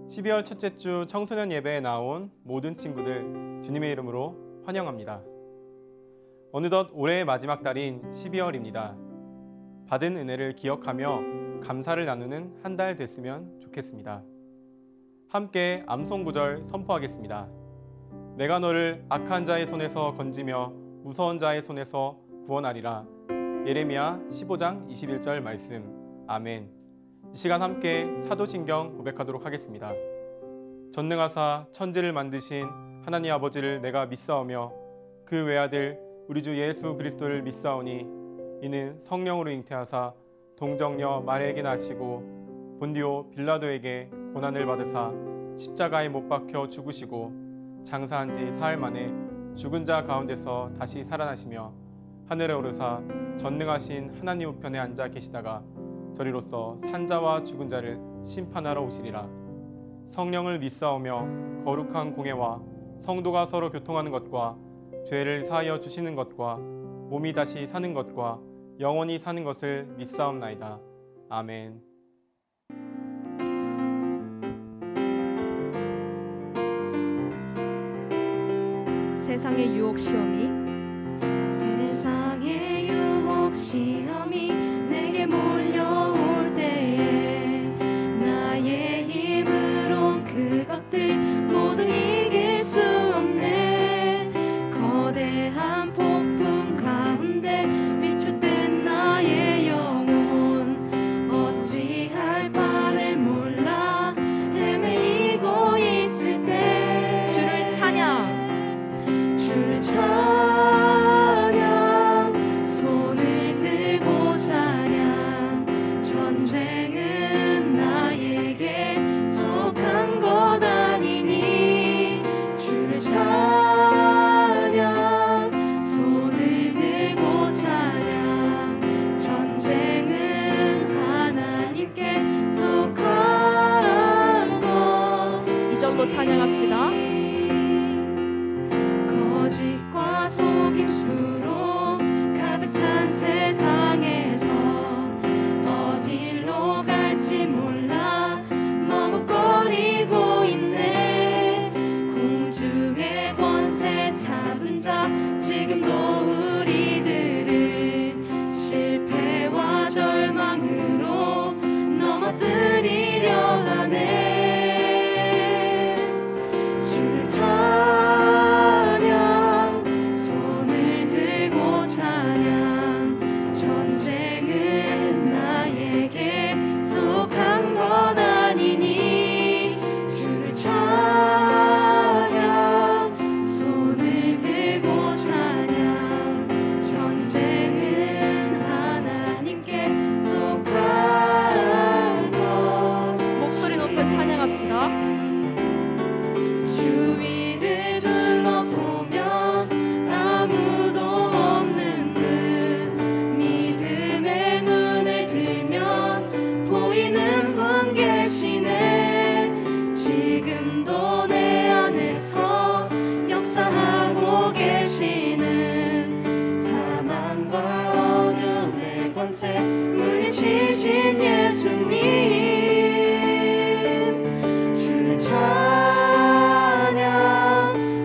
12월 첫째 주 청소년 예배에 나온 모든 친구들 주님의 이름으로 환영합니다. 어느덧 올해의 마지막 달인 12월입니다. 받은 은혜를 기억하며 감사를 나누는 한 달 됐으면 좋겠습니다. 함께 암송 구절 선포하겠습니다. 내가 너를 악한 자의 손에서 건지며 무서운 자의 손에서 구원하리라. 예레미야 15장 21절 말씀. 아멘. 이 시간 함께 사도신경 고백하도록 하겠습니다. 전능하사 천지를 만드신 하나님 아버지를 내가 믿사오며 그 외아들 우리 주 예수 그리스도를 믿사오니 이는 성령으로 잉태하사 동정녀 마리아에게 나시고 본디오 빌라도에게 고난을 받으사 십자가에 못 박혀 죽으시고 장사한 지 사흘 만에 죽은 자 가운데서 다시 살아나시며 하늘에 오르사 전능하신 하나님 우편에 앉아 계시다가 저리로서 산자와 죽은 자를 심판하러 오시리라. 성령을 믿사오며 거룩한 공예와 성도가 서로 교통하는 것과 죄를 사하여 주시는 것과 몸이 다시 사는 것과 영원히 사는 것을 믿사옵나이다. 아멘. 세상의 유혹 시험이 내게 몰려올 때에 나의 힘으론 그것들 모두 이길 수 없네. 거대한 폭풍 가운데 위축된 나의 영혼 어찌할 바를 몰라 헤매이고 있을 때 주를 찬양 손을 들고 찬양. 전쟁은 나에게 속한 것 아니니 주를 찬양. 손을 들고 찬양. 전쟁은 하나님께 속한 것. 이 정도 찬양합시다. 거짓과 속임수로 가득 찬 세상에서 어디로 갈지 몰라 머뭇거리고 있네. 공중의 권세 잡은 자 지금도 우리들을 실패와 절망으로 넘어뜨리려 하네. 주를 전쟁은 나에게 속한 것 아니니 주를 찬양. 손을 들고 찬양. 전쟁은 하나님께 속한 것. 목소리 높여 찬양합시다. 주위를 둘러보면 아무도 없는 듯 믿음의 눈을 들면 보이는 분 계시네. 지금도 내 안에서 역사하고 계시는 사망과 어둠의 권세 물리치신 예수님. 주를 찬양.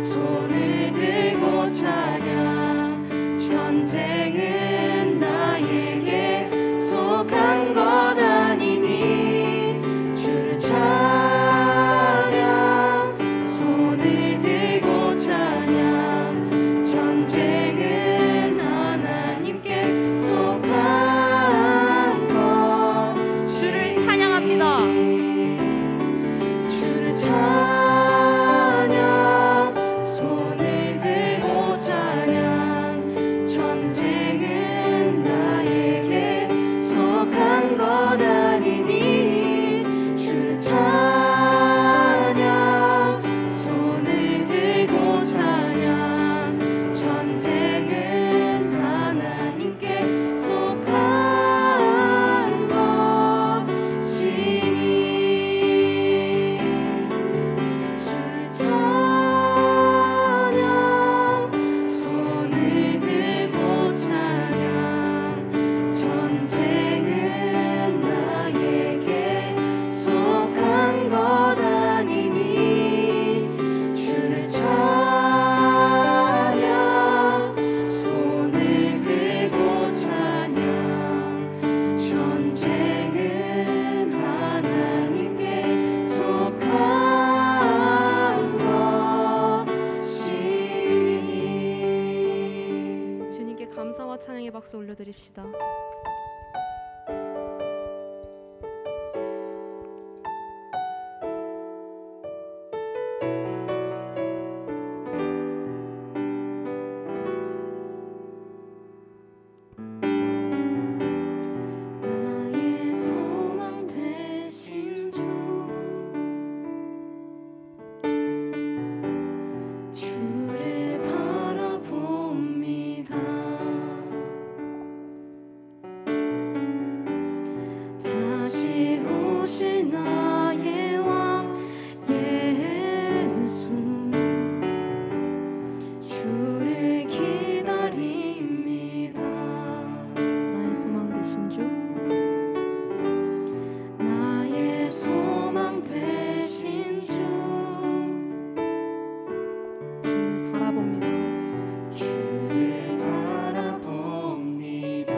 손을 들고 찬양. 전쟁은 나에게 속한 것 아니니 주를 찬양. 손을 들고 찬양. 전쟁은 하나님께 속한 드립시다. 나의 소망 되신 주, 주를 바라봅니다. 다시 오실 나의 왕 예수, 주를 기다립니다. 나의 소망 되신 주, 나의 소망 되신 주, 주님을 바라봅니다. 주를 바라봅니다.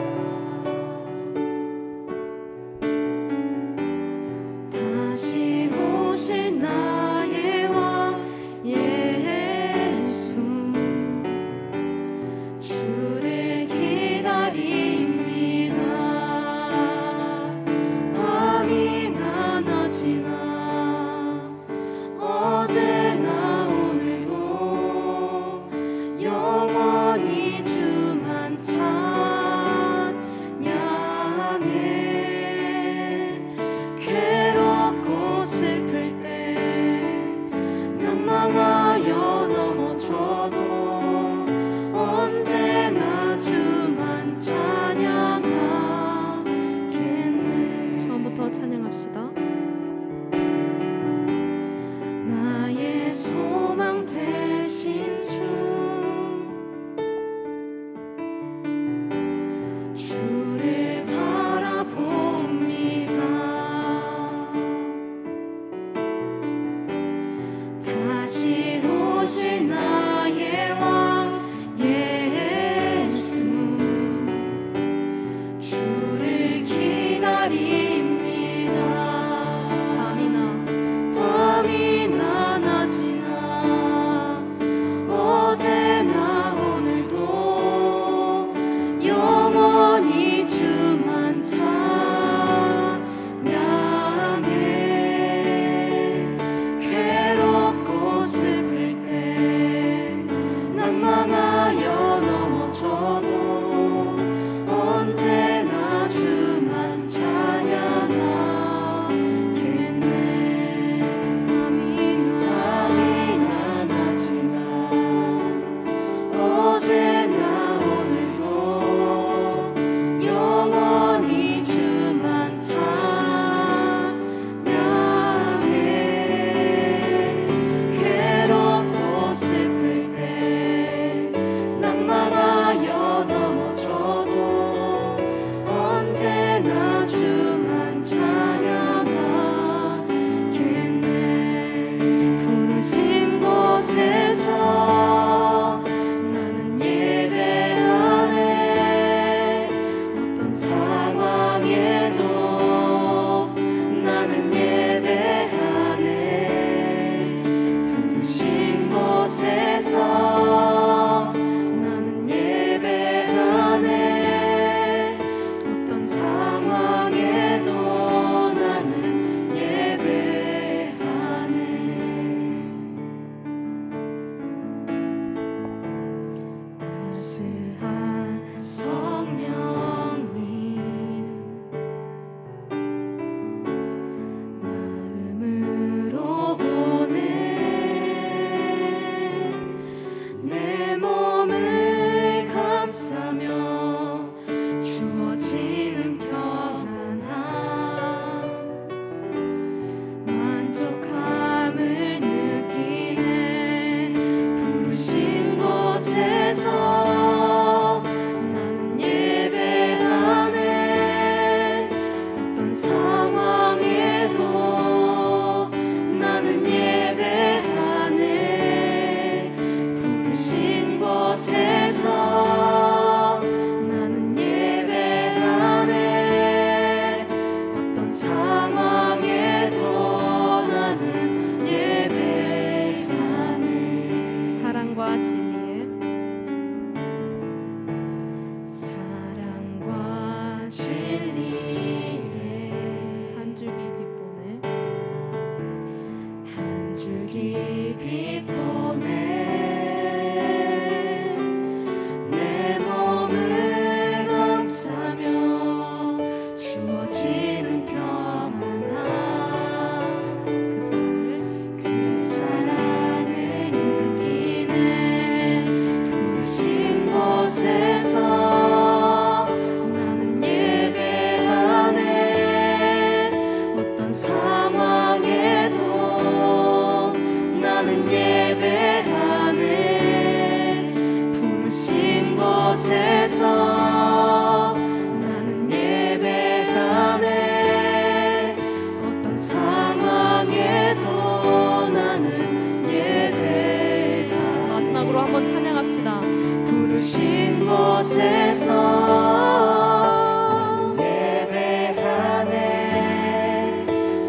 진리에 한 줄기 빛보내 한 줄기 빛보내 내 몸을 감싸며 주어지는 평안함 그 사랑을 느끼네 부르신 곳에서 나는 예배하네 어떤 상황에도 나는 예배하네 부르신 곳에서 나는 예배하네 어떤 상황에도 나는 예배하네 마지막으로 한번 찬양합시다. 부르신 곳에서 예배하네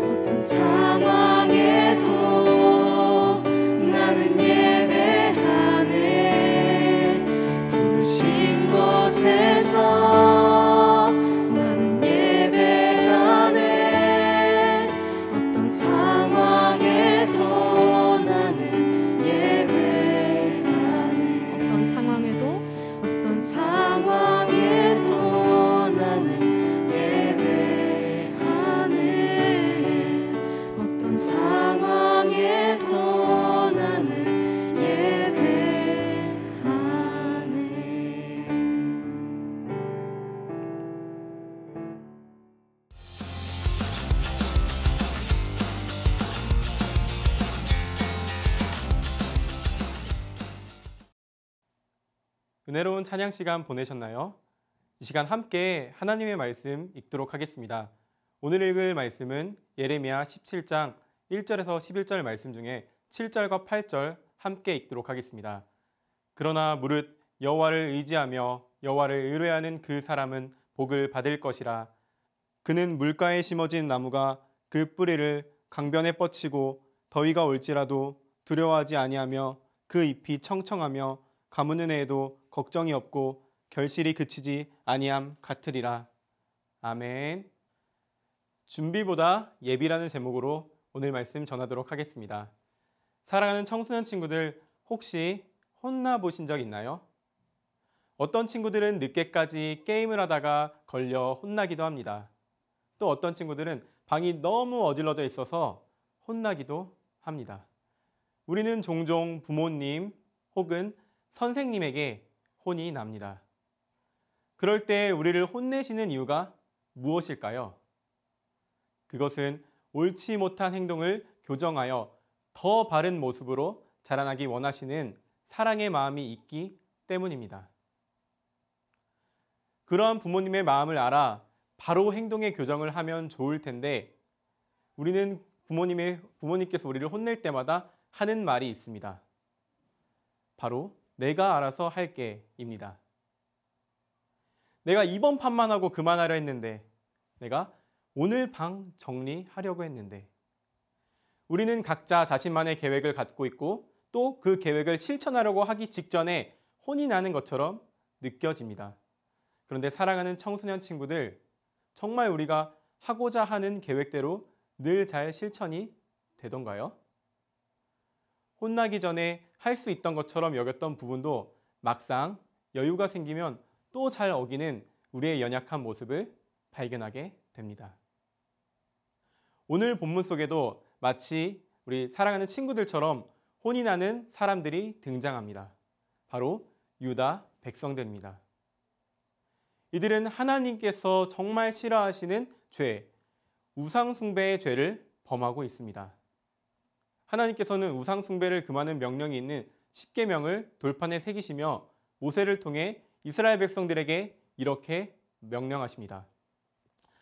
어떤 상황에도 나는 예배하네 부르신 곳에서 나는 예배하네 어떤 상황에도 나는 예배하네 어떤 상황에도 어떤 상황에도 나는 예배하네 어떤 상황에도 나는 예배하네 은혜로운 찬양 시간 보내셨나요? 이 시간 함께 하나님의 말씀 읽도록 하겠습니다. 오늘 읽을 말씀은 예레미야 17장 1절에서 11절 말씀 중에 7절과 8절 함께 읽도록 하겠습니다. 그러나 무릇 여호와를 의지하며 여호와를 의뢰하는 그 사람은 복을 받을 것이라. 그는 물가에 심어진 나무가 그 뿌리를 강변에 뻗치고 더위가 올지라도 두려워하지 아니하며 그 잎이 청청하며 가무는 해에도 걱정이 없고 결실이 그치지 아니함 같으리라. 아멘. 준비보다 예비라는 제목으로 오늘 말씀 전하도록 하겠습니다. 사랑하는 청소년 친구들, 혹시 혼나보신 적 있나요? 어떤 친구들은 늦게까지 게임을 하다가 걸려 혼나기도 합니다. 또 어떤 친구들은 방이 너무 어질러져 있어서 혼나기도 합니다. 우리는 종종 부모님 혹은 선생님에게 혼이 납니다. 그럴 때 우리를 혼내시는 이유가 무엇일까요? 그것은 옳지 못한 행동을 교정하여 더 바른 모습으로 자라나기 원하시는 사랑의 마음이 있기 때문입니다. 그러한 부모님의 마음을 알아 바로 행동의 교정을 하면 좋을 텐데 우리는 부모님께서 우리를 혼낼 때마다 하는 말이 있습니다. 바로 내가 알아서 할게입니다. 내가 이번 판만 하고 그만하려 했는데, 내가 오늘 방 정리하려고 했는데. 우리는 각자 자신만의 계획을 갖고 있고 또 그 계획을 실천하려고 하기 직전에 혼이 나는 것처럼 느껴집니다. 그런데 사랑하는 청소년 친구들, 정말 우리가 하고자 하는 계획대로 늘 잘 실천이 되던가요? 혼나기 전에 할 수 있던 것처럼 여겼던 부분도 막상 여유가 생기면 또 잘 어기는 우리의 연약한 모습을 발견하게 됩니다. 오늘 본문 속에도 마치 우리 사랑하는 친구들처럼 혼이 나는 사람들이 등장합니다. 바로 유다 백성들입니다. 이들은 하나님께서 정말 싫어하시는 죄, 우상숭배의 죄를 범하고 있습니다. 하나님께서는 우상숭배를 금하는 명령이 있는 십계명을 돌판에 새기시며 모세를 통해 이스라엘 백성들에게 이렇게 명령하십니다.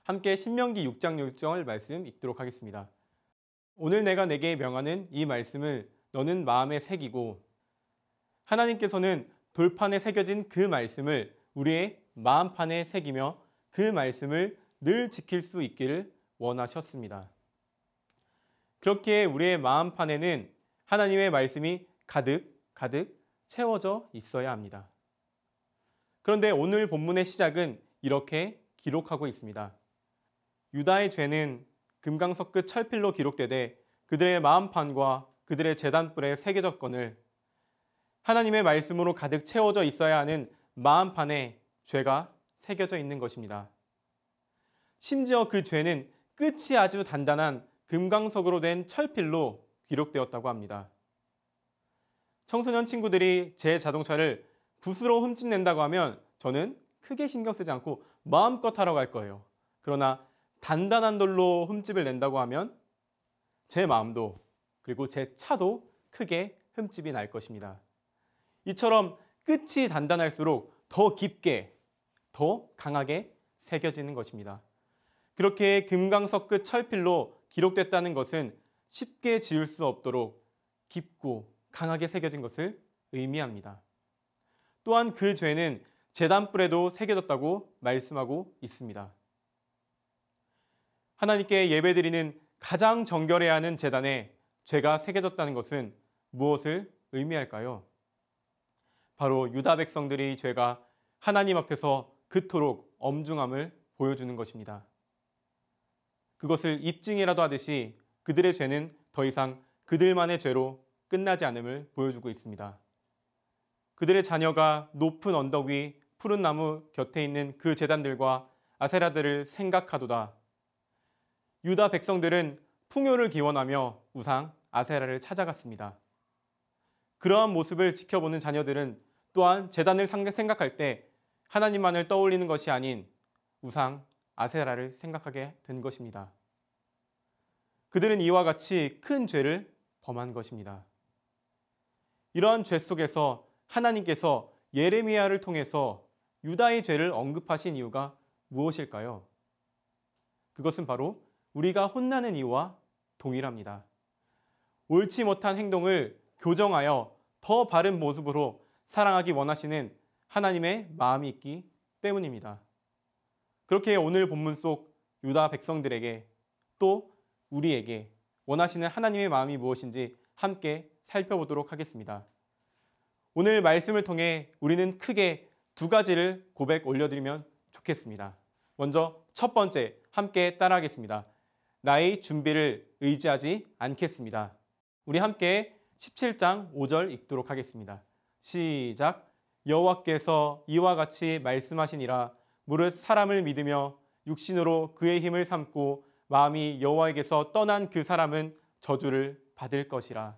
함께 신명기 6장 6절 말씀 읽도록 하겠습니다. 오늘 내가 내게 명하는 이 말씀을 너는 마음에 새기고, 하나님께서는 돌판에 새겨진 그 말씀을 우리의 마음판에 새기며 그 말씀을 늘 지킬 수 있기를 원하셨습니다. 그렇게 우리의 마음판에는 하나님의 말씀이 가득 채워져 있어야 합니다. 그런데 오늘 본문의 시작은 이렇게 기록하고 있습니다. 유다의 죄는 금강석 끝 철필로 기록되되 그들의 마음판과 그들의 제단불에 새겨졌거늘 하나님의 말씀으로 가득 채워져 있어야 하는 마음판에 죄가 새겨져 있는 것입니다. 심지어 그 죄는 끝이 아주 단단한 금강석으로 된 철필로 기록되었다고 합니다. 청소년 친구들이 제 자동차를 붓으로 흠집낸다고 하면 저는 크게 신경 쓰지 않고 마음껏 하러 갈 거예요. 그러나 단단한 돌로 흠집을 낸다고 하면 제 마음도 그리고 제 차도 크게 흠집이 날 것입니다. 이처럼 끝이 단단할수록 더 깊게, 더 강하게 새겨지는 것입니다. 그렇게 금강석 끝 철필로 기록됐다는 것은 쉽게 지울 수 없도록 깊고 강하게 새겨진 것을 의미합니다. 또한 그 죄는 제단불에도 새겨졌다고 말씀하고 있습니다. 하나님께 예배드리는 가장 정결해야 하는 제단에 죄가 새겨졌다는 것은 무엇을 의미할까요? 바로 유다 백성들의 죄가 하나님 앞에서 그토록 엄중함을 보여주는 것입니다. 그것을 입증이라도 하듯이 그들의 죄는 더 이상 그들만의 죄로 끝나지 않음을 보여주고 있습니다. 그들의 자녀가 높은 언덕 위 푸른 나무 곁에 있는 그 제단들과 아세라들을 생각하도다. 유다 백성들은 풍요를 기원하며 우상 아세라를 찾아갔습니다. 그러한 모습을 지켜보는 자녀들은 또한 제단을 생각할 때 하나님만을 떠올리는 것이 아닌 우상 아세라를 생각하게 된 것입니다. 그들은 이와 같이 큰 죄를 범한 것입니다. 이러한 죄 속에서 하나님께서 예레미야를 통해서 유다의 죄를 언급하신 이유가 무엇일까요? 그것은 바로 우리가 혼나는 이유와 동일합니다. 옳지 못한 행동을 교정하여 더 바른 모습으로 사랑하기 원하시는 하나님의 마음이 있기 때문입니다. 그렇게 오늘 본문 속 유다 백성들에게 또 우리에게 원하시는 하나님의 마음이 무엇인지 함께 살펴보도록 하겠습니다. 오늘 말씀을 통해 우리는 크게 두 가지를 고백 올려드리면 좋겠습니다. 먼저 첫 번째, 함께 따라하겠습니다. 나의 준비를 의지하지 않겠습니다. 우리 함께 17장 5절 읽도록 하겠습니다. 시작. 여호와께서 이와 같이 말씀하시니라. 무릇 사람을 믿으며 육신으로 그의 힘을 삼고 마음이 여호와에게서 떠난 그 사람은 저주를 받을 것이라.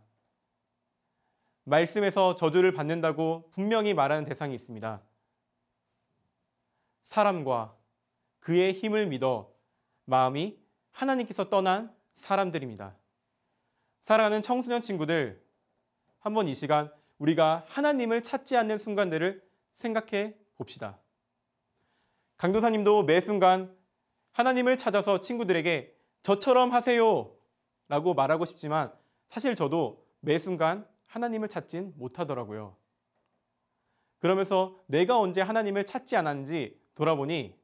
말씀에서 저주를 받는다고 분명히 말하는 대상이 있습니다. 사람과 그의 힘을 믿어 마음이 하나님께서 떠난 사람들입니다. 사랑하는 청소년 친구들, 한번 이 시간 우리가 하나님을 찾지 않는 순간들을 생각해 봅시다. 강도사님도 매 순간 하나님을 찾아서 친구들에게 저처럼 하세요 라고 말하고 싶지만 사실 저도 매 순간 하나님을 찾진 못하더라고요. 그러면서 내가 언제 하나님을 찾지 않았는지 돌아보니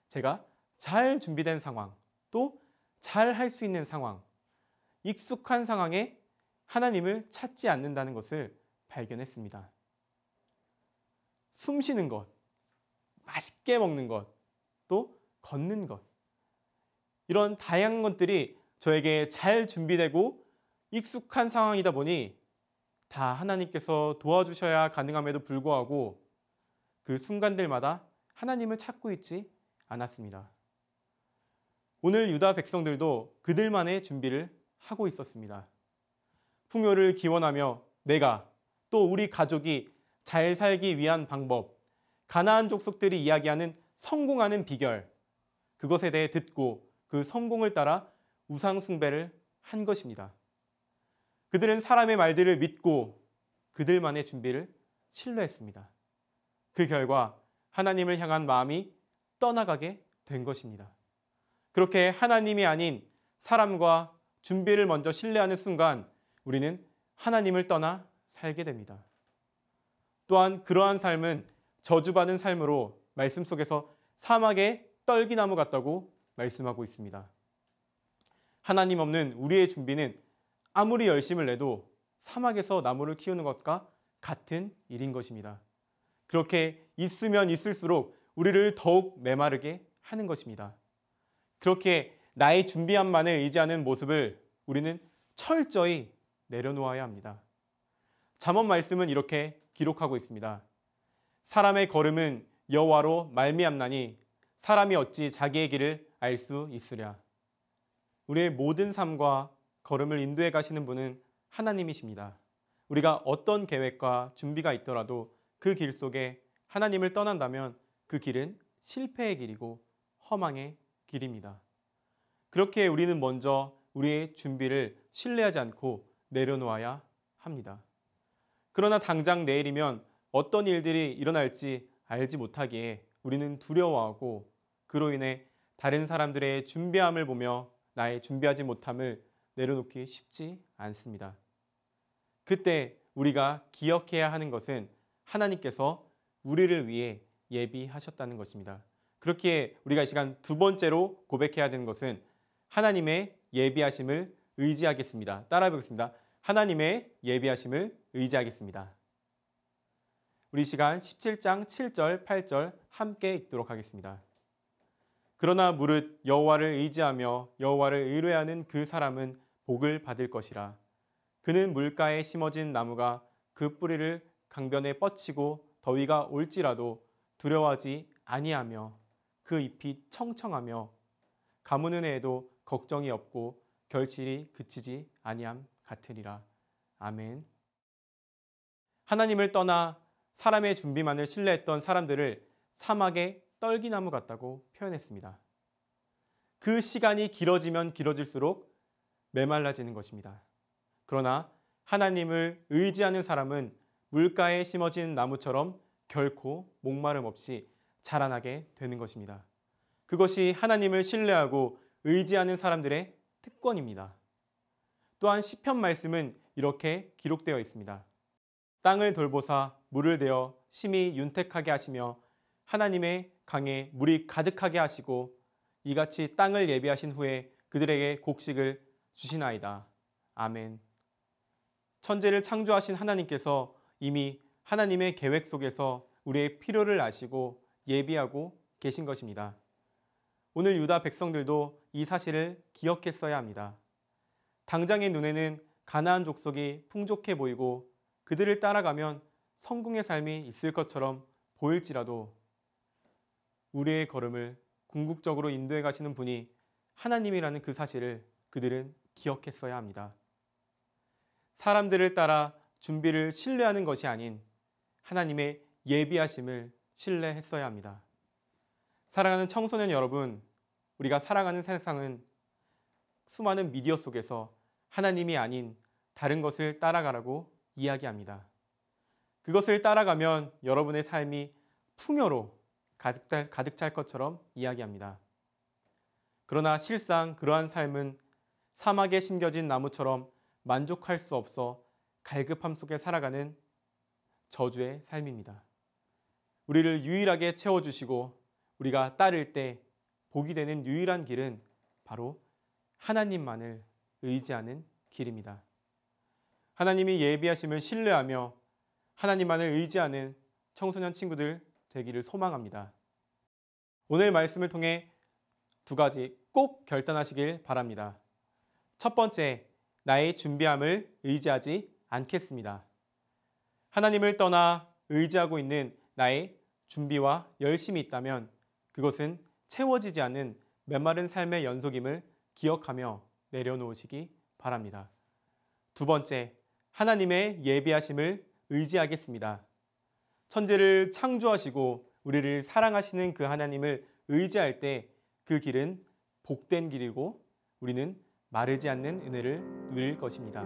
제가 잘 준비된 상황, 또 잘 할 수 있는 상황, 익숙한 상황에 하나님을 찾지 않는다는 것을 발견했습니다. 숨 쉬는 것, 맛있게 먹는 것, 또 걷는 것, 이런 다양한 것들이 저에게 잘 준비되고 익숙한 상황이다 보니 다 하나님께서 도와주셔야 가능함에도 불구하고 그 순간들마다 하나님을 찾고 있지 않았습니다. 오늘 유다 백성들도 그들만의 준비를 하고 있었습니다. 풍요를 기원하며 내가 또 우리 가족이 잘 살기 위한 방법, 가나안 족속들이 이야기하는 성공하는 비결, 그것에 대해 듣고 그 성공을 따라 우상 숭배를 한 것입니다. 그들은 사람의 말들을 믿고 그들만의 준비를 신뢰했습니다. 그 결과 하나님을 향한 마음이 떠나가게 된 것입니다. 그렇게 하나님이 아닌 사람과 준비를 먼저 신뢰하는 순간 우리는 하나님을 떠나 살게 됩니다. 또한 그러한 삶은 저주받은 삶으로 말씀 속에서 사막의 떨기나무 같다고 말씀하고 있습니다. 하나님 없는 우리의 준비는 아무리 열심을 내도 사막에서 나무를 키우는 것과 같은 일인 것입니다. 그렇게 있으면 있을수록 우리를 더욱 메마르게 하는 것입니다. 그렇게 나의 준비함만을 의지하는 모습을 우리는 철저히 내려놓아야 합니다. 잠언 말씀은 이렇게 기록하고 있습니다. 사람의 걸음은 여호와로 말미암나니 사람이 어찌 자기의 길을 알 수 있으랴. 우리의 모든 삶과 걸음을 인도해 가시는 분은 하나님이십니다. 우리가 어떤 계획과 준비가 있더라도 그 길 속에 하나님을 떠난다면 그 길은 실패의 길이고 허망의 길입니다. 그렇게 우리는 먼저 우리의 준비를 신뢰하지 않고 내려놓아야 합니다. 그러나 당장 내일이면 어떤 일들이 일어날지 알지 못하기에 우리는 두려워하고 그로 인해 다른 사람들의 준비함을 보며 나의 준비하지 못함을 내려놓기 쉽지 않습니다. 그때 우리가 기억해야 하는 것은 하나님께서 우리를 위해 예비하셨다는 것입니다. 그렇기에 우리가 이 시간 두 번째로 고백해야 되는 것은 하나님의 예비하심을 의지하겠습니다. 따라해 보겠습니다. 하나님의 예비하심을 의지하겠습니다. 우리 시간 17장 7절, 8절 함께 읽도록 하겠습니다. 그러나 무릇 여호와를 의지하며 여호와를 의뢰하는 그 사람은 복을 받을 것이라. 그는 물가에 심어진 나무가 그 뿌리를 강변에 뻗치고 더위가 올지라도 두려워하지 아니하며 그 잎이 청청하며 가무는 해에도 걱정이 없고 결실이 그치지 아니함 같으리라. 아멘. 하나님을 떠나 사람의 준비만을 신뢰했던 사람들을 사막의 떨기나무 같다고 표현했습니다. 그 시간이 길어지면 길어질수록 메말라지는 것입니다. 그러나 하나님을 의지하는 사람은 물가에 심어진 나무처럼 결코 목마름 없이 자라나게 되는 것입니다. 그것이 하나님을 신뢰하고 의지하는 사람들의 특권입니다. 또한 시편 말씀은 이렇게 기록되어 있습니다. 땅을 돌보사 물을 대어 심히 윤택하게 하시며 하나님의 강에 물이 가득하게 하시고 이같이 땅을 예비하신 후에 그들에게 곡식을 주시나이다. 아멘. 천지를 창조하신 하나님께서 이미 하나님의 계획 속에서 우리의 필요를 아시고 예비하고 계신 것입니다. 오늘 유다 백성들도 이 사실을 기억했어야 합니다. 당장의 눈에는 가나안 족속이 풍족해 보이고 그들을 따라가면 성공의 삶이 있을 것처럼 보일지라도 우리의 걸음을 궁극적으로 인도해 가시는 분이 하나님이라는 그 사실을 그들은 기억했어야 합니다. 사람들을 따라 준비를 신뢰하는 것이 아닌 하나님의 예비하심을 신뢰했어야 합니다. 사랑하는 청소년 여러분, 우리가 살아가는 세상은 수많은 미디어 속에서 하나님이 아닌 다른 것을 따라가라고 이야기합니다. 그것을 따라가면 여러분의 삶이 풍요로 가득 찰 것처럼 이야기합니다. 그러나 실상 그러한 삶은 사막에 심겨진 나무처럼 만족할 수 없어 갈급함 속에 살아가는 저주의 삶입니다. 우리를 유일하게 채워주시고 우리가 따를 때 복이 되는 유일한 길은 바로 하나님만을 의지하는 길입니다. 하나님이 예비하심을 신뢰하며 하나님만을 의지하는 청소년 친구들 되기를 소망합니다. 오늘 말씀을 통해 두 가지 꼭 결단하시길 바랍니다. 첫 번째, 나의 준비함을 의지하지 않겠습니다. 하나님을 떠나 의지하고 있는 나의 준비와 열심이 있다면 그것은 채워지지 않는 메마른 삶의 연속임을 기억하며 내려놓으시기 바랍니다. 두 번째, 하나님의 예비하심을 의지하겠습니다. 천지를 창조하시고 우리를 사랑하시는 그 하나님을 의지할 때 그 길은 복된 길이고 우리는 마르지 않는 은혜를 누릴 것입니다.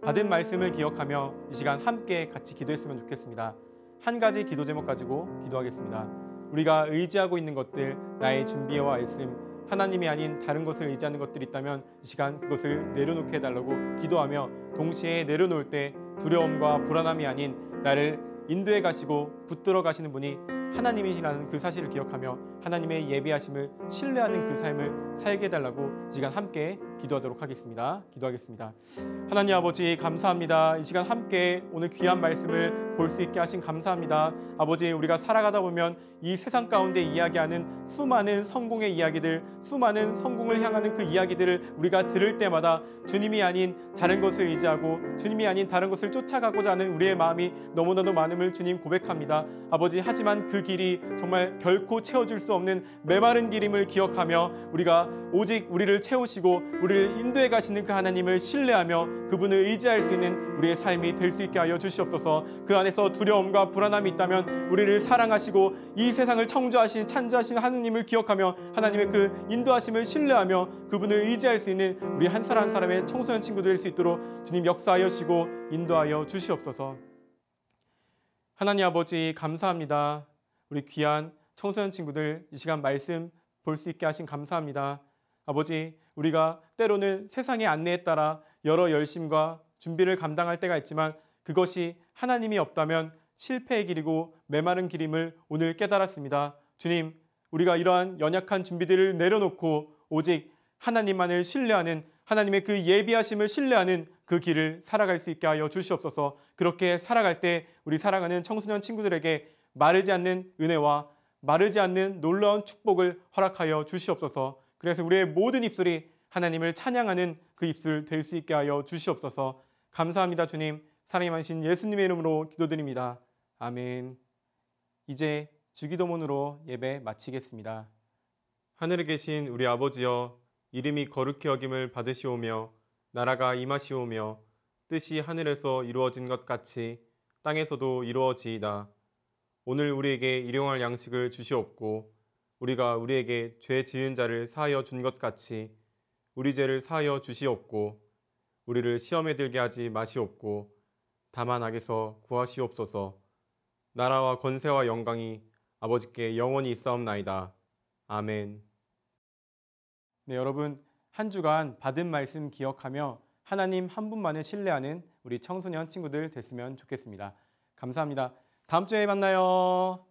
받은 말씀을 기억하며 이 시간 함께 같이 기도했으면 좋겠습니다. 한 가지 기도 제목 가지고 기도하겠습니다. 우리가 의지하고 있는 것들, 나의 준비와 말씀, 하나님이 아닌 다른 것을 의지하는 것들이 있다면 이 시간 그것을 내려놓게 해달라고 기도하며 동시에 내려놓을 때 두려움과 불안함이 아닌 나를 인도해 가시고 붙들어 가시는 분이 하나님이시라는 그 사실을 기억하며 하나님의 예비하심을 신뢰하는 그 삶을 살게 해달라고 이 시간 함께 기도하도록 하겠습니다. 기도하겠습니다. 하나님 아버지 감사합니다. 이 시간 함께 오늘 귀한 말씀을 볼 수 있게 하신 감사합니다. 아버지, 우리가 살아가다 보면 이 세상 가운데 이야기하는 수많은 성공의 이야기들, 수많은 성공을 향하는 그 이야기들을 우리가 들을 때마다 주님이 아닌 다른 것을 의지하고 주님이 아닌 다른 것을 쫓아가고자 하는 우리의 마음이 너무나도 많음을 주님 고백합니다. 아버지, 하지만 그 길이 정말 결코 채워줄 수 없는 메마른 길임을 기억하며 우리가 오직 우리를 채우시고 우리를 인도해 가시는 그 하나님을 신뢰하며 그분을 의지할 수 있는 우리의 삶이 될 수 있게 하여 주시옵소서. 그 안에서 두려움과 불안함이 있다면 우리를 사랑하시고 이 세상을 창조하신 창조하신 하나님을 기억하며 하나님의 그 인도하심을 신뢰하며 그분을 의지할 수 있는 우리 한 사람 한 사람의 청소년 친구들 될 수 있도록 주님 역사하여 주시고 인도하여 주시옵소서. 하나님 아버지, 감사합니다. 우리 귀한 청소년 친구들 이 시간 말씀 볼 수 있게 하신 감사합니다. 아버지, 우리가 때로는 세상의 안내에 따라 여러 열심과 준비를 감당할 때가 있지만 그것이 하나님이 없다면 실패의 길이고 메마른 길임을 오늘 깨달았습니다. 주님, 우리가 이러한 연약한 준비들을 내려놓고 오직 하나님만을 신뢰하는 하나님의 그 예비하심을 신뢰하는 그 길을 살아갈 수 있게 하여 주시옵소서. 그렇게 살아갈 때 우리 살아가는 청소년 친구들에게 마르지 않는 은혜와 마르지 않는 놀라운 축복을 허락하여 주시옵소서. 그래서 우리의 모든 입술이 하나님을 찬양하는 그 입술 될 수 있게 하여 주시옵소서. 감사합니다. 주님, 사랑이 많으신 예수님의 이름으로 기도드립니다. 아멘. 이제 주기도문으로 예배 마치겠습니다. 하늘에 계신 우리 아버지여, 이름이 거룩히 여김을 받으시오며 나라가 임하시오며 뜻이 하늘에서 이루어진 것 같이 땅에서도 이루어지이다. 오늘 우리에게 일용할 양식을 주시옵고 우리가 우리에게 죄 지은 자를 사하여 준 것 같이 우리 죄를 사하여 주시옵고 우리를 시험에 들게 하지 마시옵고 다만 악에서 구하시옵소서. 나라와 권세와 영광이 아버지께 영원히 있사옵나이다. 아멘. 네, 여러분, 한 주간 받은 말씀 기억하며 하나님 한 분만을 신뢰하는 우리 청소년 친구들 됐으면 좋겠습니다. 감사합니다. 다음 주에 만나요.